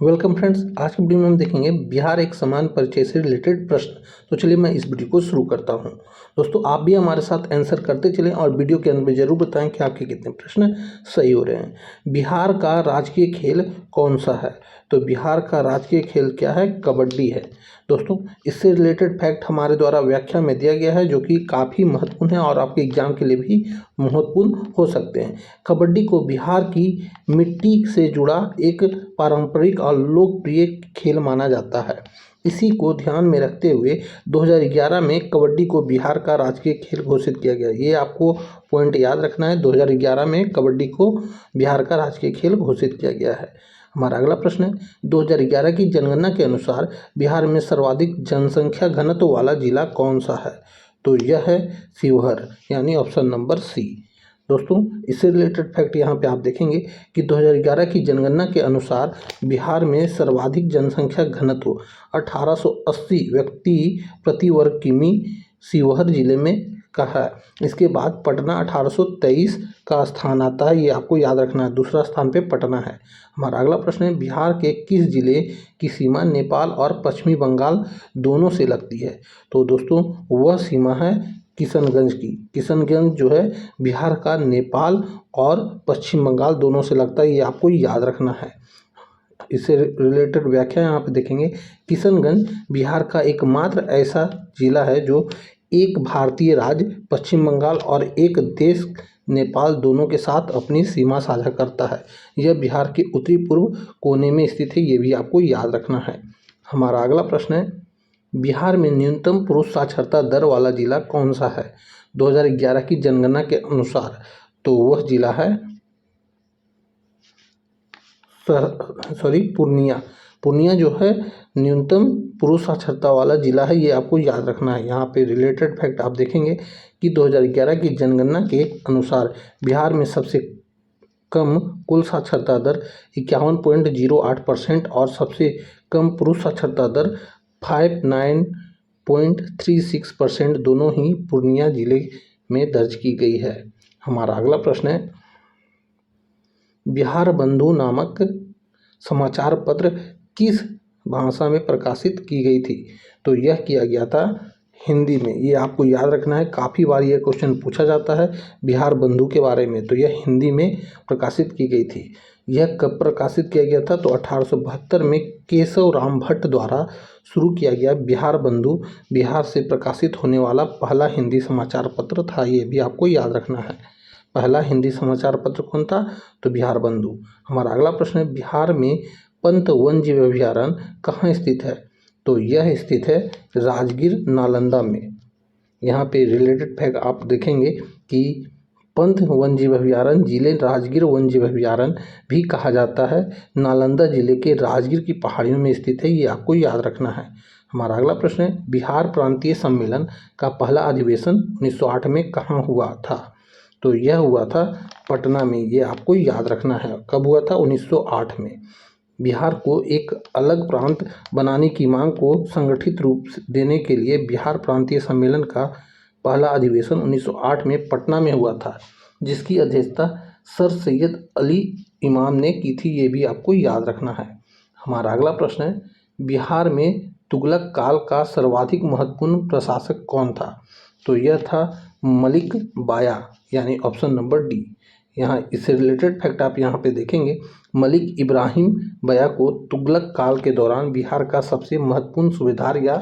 Welcome friends, आज की video में हम देखेंगे बिहार एक समान परिचय से रिलेटेड प्रश्न। तो चलिए मैं इस वीडियो को शुरू करता हूं। दोस्तों, आप भी हमारे साथ आंसर करते चलें और वीडियो के अंत में जरूर बताएं कि आपके कितने प्रश्न सही हो रहे हैं। बिहार का राजकीय खेल कौन सा है? तो बिहार का राजकीय खेल क्या है? कबड्डी है। दोस्तों, इससे रिलेटेड फैक्ट हमारे द्वारा व्याख्या में दिया गया है, जो कि काफ़ी महत्वपूर्ण है और आपके एग्जाम के लिए भी महत्वपूर्ण हो सकते हैं। कबड्डी को बिहार की मिट्टी से जुड़ा एक पारंपरिक और लोकप्रिय खेल माना जाता है। इसी को ध्यान में रखते हुए 2011 में कबड्डी को बिहार का राजकीय खेल घोषित किया गया। ये आपको पॉइंट याद रखना है, 2011 में कबड्डी को बिहार का राजकीय खेल घोषित किया गया है। हमारा अगला प्रश्न है, 2011 की जनगणना के अनुसार बिहार में सर्वाधिक जनसंख्या घनत्व वाला जिला कौन सा है? तो यह है शिवहर, यानी ऑप्शन नंबर सी। दोस्तों, इससे रिलेटेड फैक्ट यहाँ पे आप देखेंगे कि 2011 की जनगणना के अनुसार बिहार में सर्वाधिक जनसंख्या घनत्व 1880 व्यक्ति प्रति वर्ग किमी शिवहर जिले में का है। इसके बाद पटना 1823 का स्थान आता है, ये आपको याद रखना है। दूसरा स्थान पे पटना है। हमारा अगला प्रश्न है, बिहार के किस जिले की सीमा नेपाल और पश्चिमी बंगाल दोनों से लगती है? तो दोस्तों, वह सीमा है किशनगंज की। किशनगंज जो है बिहार का नेपाल और पश्चिम बंगाल दोनों से लगता है, ये आपको याद रखना है। इससे रिलेटेड व्याख्या यहाँ पे देखेंगे। किशनगंज बिहार का एकमात्र ऐसा जिला है जो एक भारतीय राज्य पश्चिम बंगाल और एक देश नेपाल दोनों के साथ अपनी सीमा साझा करता है। यह बिहार के उत्तरी पूर्व कोने में स्थित है, ये भी आपको याद रखना है। हमारा अगला प्रश्न है, बिहार में न्यूनतम पुरुष साक्षरता दर वाला जिला कौन सा है 2011 की जनगणना के अनुसार? तो वह जिला है पूर्णिया। पूर्णिया जो है न्यूनतम पुरुष साक्षरता वाला जिला है, ये आपको याद रखना है। यहाँ पे रिलेटेड फैक्ट आप देखेंगे कि 2011 की जनगणना के अनुसार बिहार में सबसे कम कुल साक्षरता दर 51.08% और सबसे कम पुरुष साक्षरता दर 59.36% दोनों ही पूर्णिया जिले में दर्ज की गई है। हमारा अगला प्रश्न है, बिहार बंधु नामक समाचार पत्र किस भाषा में प्रकाशित की गई थी? तो यह किया गया था हिंदी में। ये आपको याद रखना है, काफ़ी बार ये क्वेश्चन पूछा जाता है बिहार बंधु के बारे में। तो यह हिंदी में प्रकाशित की गई थी। यह कब प्रकाशित किया गया था? तो 1872 में केशव राम भट्ट द्वारा शुरू किया गया बिहार बंधु बिहार से प्रकाशित होने वाला पहला हिंदी समाचार पत्र था। ये भी आपको याद रखना है। पहला हिंदी समाचार पत्र कौन था? तो बिहार बंधु। हमारा अगला प्रश्न है, बिहार में पंत वन्यजीव अभयारण्य कहाँ स्थित है? तो यह स्थित है राजगीर नालंदा में। यहाँ पे रिलेटेड फैक्ट आप देखेंगे कि पंत वन्यजीव अभयारण्य जिले राजगीर वन्यजीव अभयारण्य भी कहा जाता है, नालंदा जिले के राजगीर की पहाड़ियों में स्थित है, ये आपको याद रखना है। हमारा अगला प्रश्न है, बिहार प्रांतीय सम्मेलन का पहला अधिवेशन 1908 में कहाँ हुआ था? तो यह हुआ था पटना में, ये आपको याद रखना है। कब हुआ था? 1908 में। बिहार को एक अलग प्रांत बनाने की मांग को संगठित रूप देने के लिए बिहार प्रांतीय सम्मेलन का पहला अधिवेशन 1908 में पटना में हुआ था, जिसकी अध्यक्षता सर सैयद अली इमाम ने की थी, ये भी आपको याद रखना है। हमारा अगला प्रश्न है, बिहार में तुगलक काल का सर्वाधिक महत्वपूर्ण प्रशासक कौन था? तो यह था मलिक बाया, यानी ऑप्शन नंबर डी। यहाँ इससे रिलेटेड फैक्ट आप यहाँ पे देखेंगे, मलिक इब्राहिम बया को तुगलक काल के दौरान बिहार का सबसे महत्वपूर्ण सूबेदार या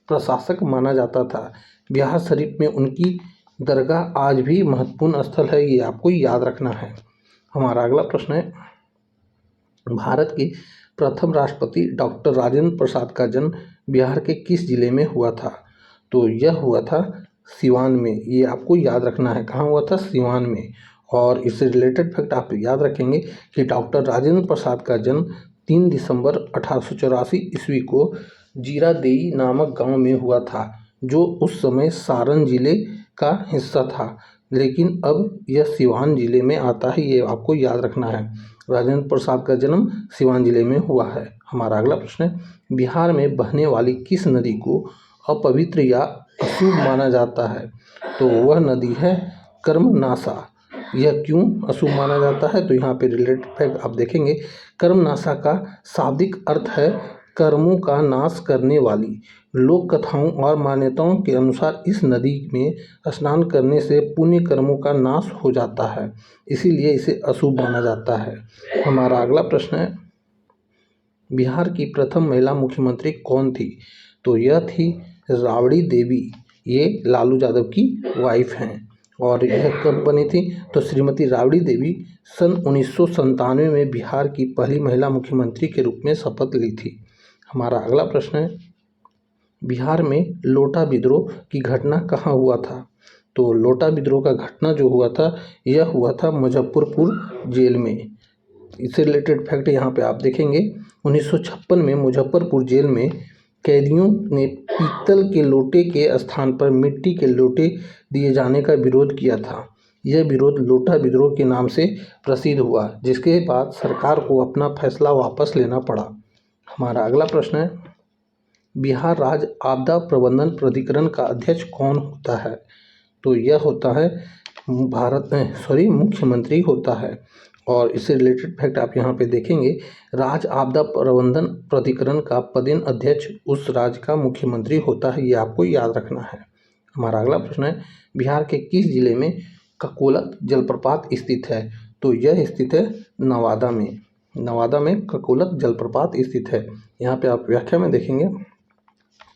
प्रशासक माना जाता था। बिहार शरीफ में उनकी दरगाह आज भी महत्वपूर्ण स्थल है, ये आपको याद रखना है। हमारा अगला प्रश्न है, भारत के प्रथम राष्ट्रपति डॉक्टर राजेंद्र प्रसाद का जन्म बिहार के किस जिले में हुआ था? तो यह हुआ था सिवान में, ये आपको याद रखना है। कहाँ हुआ था? सिवान में। और इससे रिलेटेड फैक्ट आप याद रखेंगे कि डॉक्टर राजेंद्र प्रसाद का जन्म 3 दिसंबर 1884 ईस्वी को जीरादेई नामक गांव में हुआ था, जो उस समय सारण जिले का हिस्सा था, लेकिन अब यह सिवान जिले में आता है, ये आपको याद रखना है। राजेंद्र प्रसाद का जन्म सिवान जिले में हुआ है। हमारा अगला प्रश्न है, बिहार में बहने वाली किस नदी को अपवित्र या अशुभ माना जाता है? तो वह नदी है कर्मनाशा। यह क्यों अशुभ माना जाता है? तो यहाँ पे रिलेटेड फैक्ट आप देखेंगे, कर्मनाशा का शाब्दिक अर्थ है कर्मों का नाश करने वाली। लोक कथाओं और मान्यताओं के अनुसार इस नदी में स्नान करने से पुण्य कर्मों का नाश हो जाता है, इसीलिए इसे अशुभ माना जाता है। हमारा अगला प्रश्न है, बिहार की प्रथम महिला मुख्यमंत्री कौन थी? तो यह थी राबड़ी देवी। ये लालू यादव की वाइफ हैं। और यह कब बनी थी? तो श्रीमती राबड़ी देवी सन 1997 में बिहार की पहली महिला मुख्यमंत्री के रूप में शपथ ली थी। हमारा अगला प्रश्न है, बिहार में लोटा विद्रोह की घटना कहाँ हुआ था? तो लोटा विद्रोह का घटना जो हुआ था, यह हुआ था मुजफ्फरपुर जेल में। इससे रिलेटेड फैक्ट यहाँ पे आप देखेंगे, 1956 में मुजफ्फरपुर जेल में कैदियों ने पीतल के लोटे के स्थान पर मिट्टी के लोटे दिए जाने का विरोध किया था। यह विरोध लोटा विद्रोह के नाम से प्रसिद्ध हुआ, जिसके बाद सरकार को अपना फैसला वापस लेना पड़ा। हमारा अगला प्रश्न है, बिहार राज्य आपदा प्रबंधन प्राधिकरण का अध्यक्ष कौन होता है? तो यह होता है मुख्यमंत्री होता है। और इससे रिलेटेड फैक्ट आप यहाँ पे देखेंगे, राज्य आपदा प्रबंधन प्राधिकरण का पदेन अध्यक्ष उस राज्य का मुख्यमंत्री होता है, ये आपको याद रखना है। हमारा अगला प्रश्न है, बिहार के किस जिले में ककोलत जलप्रपात स्थित है? तो यह स्थित है नवादा में। नवादा में ककोलत जलप्रपात स्थित है। यहाँ पे आप व्याख्या में देखेंगे,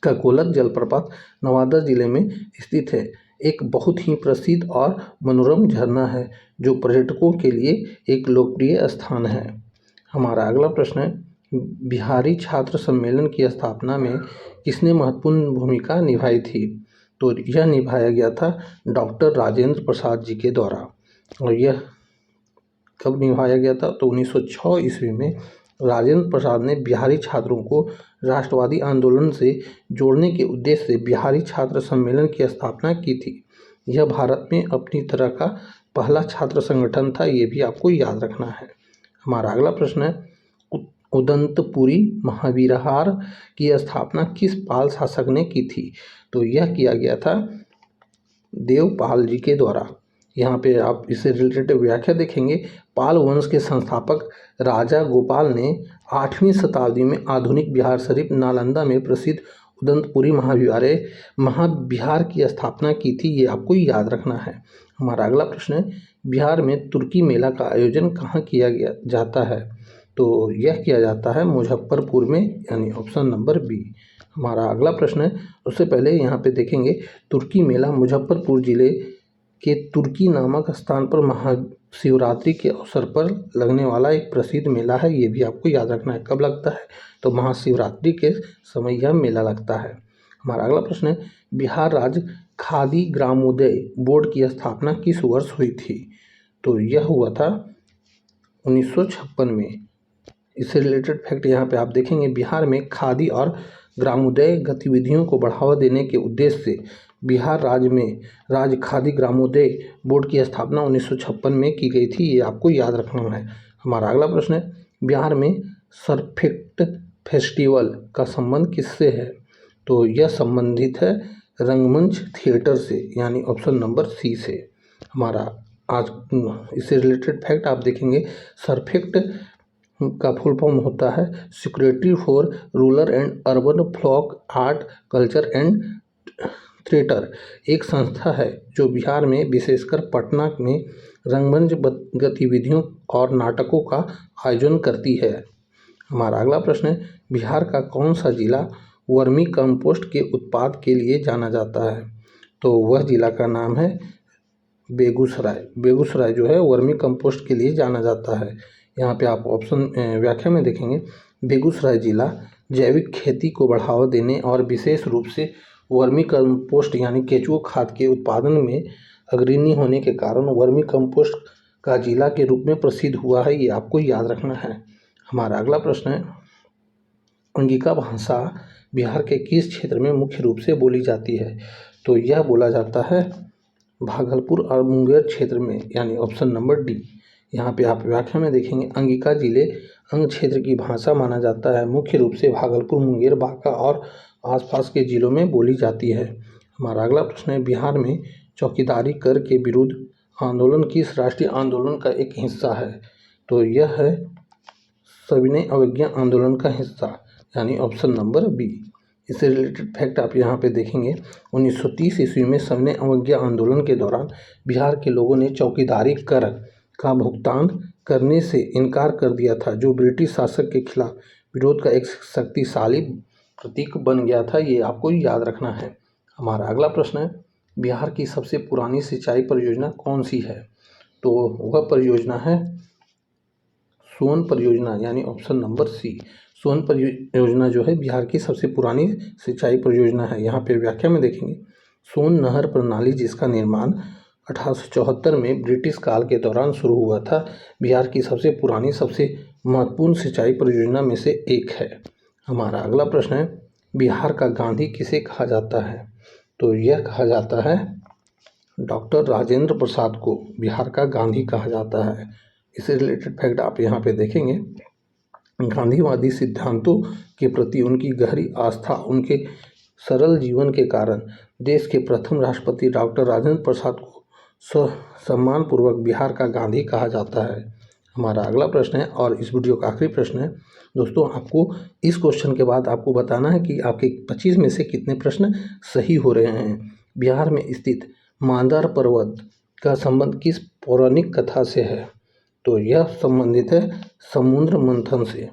ककोलत जलप्रपात नवादा जिले में स्थित है। एक बहुत ही प्रसिद्ध और मनोरम झरना है जो पर्यटकों के लिए एक लोकप्रिय स्थान है। हमारा अगला प्रश्न है, बिहारी छात्र सम्मेलन की स्थापना में किसने महत्वपूर्ण भूमिका निभाई थी? तो यह निभाया गया था डॉक्टर राजेंद्र प्रसाद जी के द्वारा। और यह कब निभाया गया था? तो 1906 ईस्वी में राजेंद्र प्रसाद ने बिहारी छात्रों को राष्ट्रवादी आंदोलन से जोड़ने के उद्देश्य से बिहारी छात्र सम्मेलन की स्थापना की थी। यह भारत में अपनी तरह का पहला छात्र संगठन था, ये भी आपको याद रखना है। हमारा अगला प्रश्न है, उदंतपुरी महावीरहार की स्थापना किस पाल शासक ने की थी? तो यह किया गया था देवपाल जी के द्वारा। यहाँ पे आप इससे रिलेटेड व्याख्या देखेंगे, पाल वंश के संस्थापक राजा गोपाल ने 8वीं शताब्दी में आधुनिक बिहार शरीफ नालंदा में प्रसिद्ध उदंतपुरी महाविहार की स्थापना की थी, ये आपको याद रखना है। हमारा अगला प्रश्न है, बिहार में तुर्की मेला का आयोजन कहाँ किया जाता है? तो यह किया जाता है मुजफ्फरपुर में, यानी ऑप्शन नंबर बी। हमारा अगला प्रश्न है, उससे पहले यहाँ पे देखेंगे, तुर्की मेला मुजफ्फरपुर जिले के तुर्की नामक स्थान पर महाशिवरात्रि के अवसर पर लगने वाला एक प्रसिद्ध मेला है, ये भी आपको याद रखना है। कब लगता है? तो महाशिवरात्रि के समय यह मेला लगता है। हमारा अगला प्रश्न है, बिहार राज्य खादी ग्रामोदय बोर्ड की स्थापना किस वर्ष हुई थी? तो यह हुआ था 1956 में। इससे रिलेटेड फैक्ट यहाँ पे आप देखेंगे, बिहार में खादी और ग्रामोदय गतिविधियों को बढ़ावा देने के उद्देश्य से बिहार राज्य में राज्य खादी ग्रामोदय बोर्ड की स्थापना 1956 में की गई थी, ये आपको याद रखना है। हमारा अगला प्रश्न है, बिहार में सरफेक्ट फेस्टिवल का संबंध किससे है? तो यह संबंधित है रंगमंच थिएटर से, यानी ऑप्शन नंबर सी से। हमारा आज इससे रिलेटेड फैक्ट आप देखेंगे, सरफेक्ट का फुल फॉर्म होता है security for rural and urban folk art culture and theatre, एक संस्था है जो बिहार में विशेषकर पटना में रंगमंच गतिविधियों और नाटकों का आयोजन करती है। हमारा अगला प्रश्न है, बिहार का कौन सा जिला वर्मी कंपोस्ट के उत्पाद के लिए जाना जाता है? तो वह जिला का नाम है बेगूसराय। बेगूसराय जो है वर्मी कंपोस्ट के लिए जाना जाता है। यहाँ पे आप ऑप्शन व्याख्या में देखेंगे, बेगूसराय जिला जैविक खेती को बढ़ावा देने और विशेष रूप से वर्मी कंपोस्ट यानी केचुआ खाद के उत्पादन में अग्रणी होने के कारण वर्मी कंपोस्ट का जिला के रूप में प्रसिद्ध हुआ है, ये आपको याद रखना है। हमारा अगला प्रश्न है, अंगिका भाषा बिहार के किस क्षेत्र में मुख्य रूप से बोली जाती है? तो यह बोला जाता है भागलपुर और मुंगेर क्षेत्र में, यानी ऑप्शन नंबर डी। यहाँ पे आप व्याख्या में देखेंगे, अंगिका जिले अंग क्षेत्र की भाषा माना जाता है, मुख्य रूप से भागलपुर, मुंगेर, बांका और आसपास के जिलों में बोली जाती है। हमारा अगला प्रश्न है, बिहार में चौकीदारी कर के विरुद्ध आंदोलन किस राष्ट्रीय आंदोलन का एक हिस्सा है? तो यह है सविनय अवज्ञा आंदोलन का हिस्सा, यानी ऑप्शन नंबर बी। इससे रिलेटेड फैक्ट आप यहाँ पे देखेंगे। 1930 ईस्वी में सविनय अवज्ञा आंदोलन के दौरान बिहार के लोगों ने चौकीदारी कर का भुगतान करने से इनकार कर दिया था, जो ब्रिटिश शासक के खिलाफ विरोध का एक शक्तिशाली प्रतीक बन गया था। ये आपको याद रखना है। हमारा अगला प्रश्न है, बिहार की सबसे पुरानी सिंचाई परियोजना कौन सी है? तो वह परियोजना है सोन परियोजना, यानी ऑप्शन नंबर सी। सोन परियोजना जो है बिहार की सबसे पुरानी सिंचाई परियोजना है। यहाँ पे व्याख्या में देखेंगे, सोन नहर प्रणाली जिसका निर्माण 1874 में ब्रिटिश काल के दौरान शुरू हुआ था, बिहार की सबसे पुरानी सबसे महत्वपूर्ण सिंचाई परियोजना में से एक है। हमारा अगला प्रश्न है, बिहार का गांधी किसे कहा जाता है? तो यह कहा जाता है डॉक्टर राजेंद्र प्रसाद को बिहार का गांधी कहा जाता है। इससे रिलेटेड फैक्ट आप यहाँ पे देखेंगे। गांधीवादी सिद्धांतों के प्रति उनकी गहरी आस्था, उनके सरल जीवन के कारण देश के प्रथम राष्ट्रपति डॉक्टर राजेंद्र प्रसाद को सम्मानपूर्वक बिहार का गांधी कहा जाता है। हमारा अगला प्रश्न है और इस वीडियो का आखिरी प्रश्न है। दोस्तों, आपको इस क्वेश्चन के बाद आपको बताना है कि आपके 25 में से कितने प्रश्न सही हो रहे हैं। बिहार में स्थित मांदार पर्वत का संबंध किस पौराणिक कथा से है? तो यह संबंधित है समुद्र मंथन से।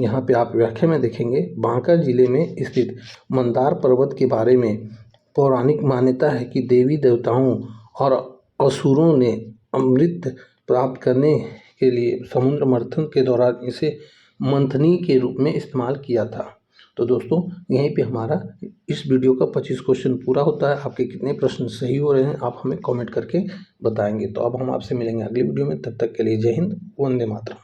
यहाँ पे आप व्याख्या में देखेंगे, बांका जिले में स्थित मंदार पर्वत के बारे में पौराणिक मान्यता है कि देवी देवताओं और असुरों ने अमृत प्राप्त करने के लिए समुद्र मंथन के दौरान इसे मंथनी के रूप में इस्तेमाल किया था। तो दोस्तों, यहीं पे हमारा इस वीडियो का 25 क्वेश्चन पूरा होता है। आपके कितने प्रश्न सही हो रहे हैं आप हमें कमेंट करके बताएंगे। तो अब हम आपसे मिलेंगे अगली वीडियो में। तब तक के लिए जय हिंद, वंदे मातरम।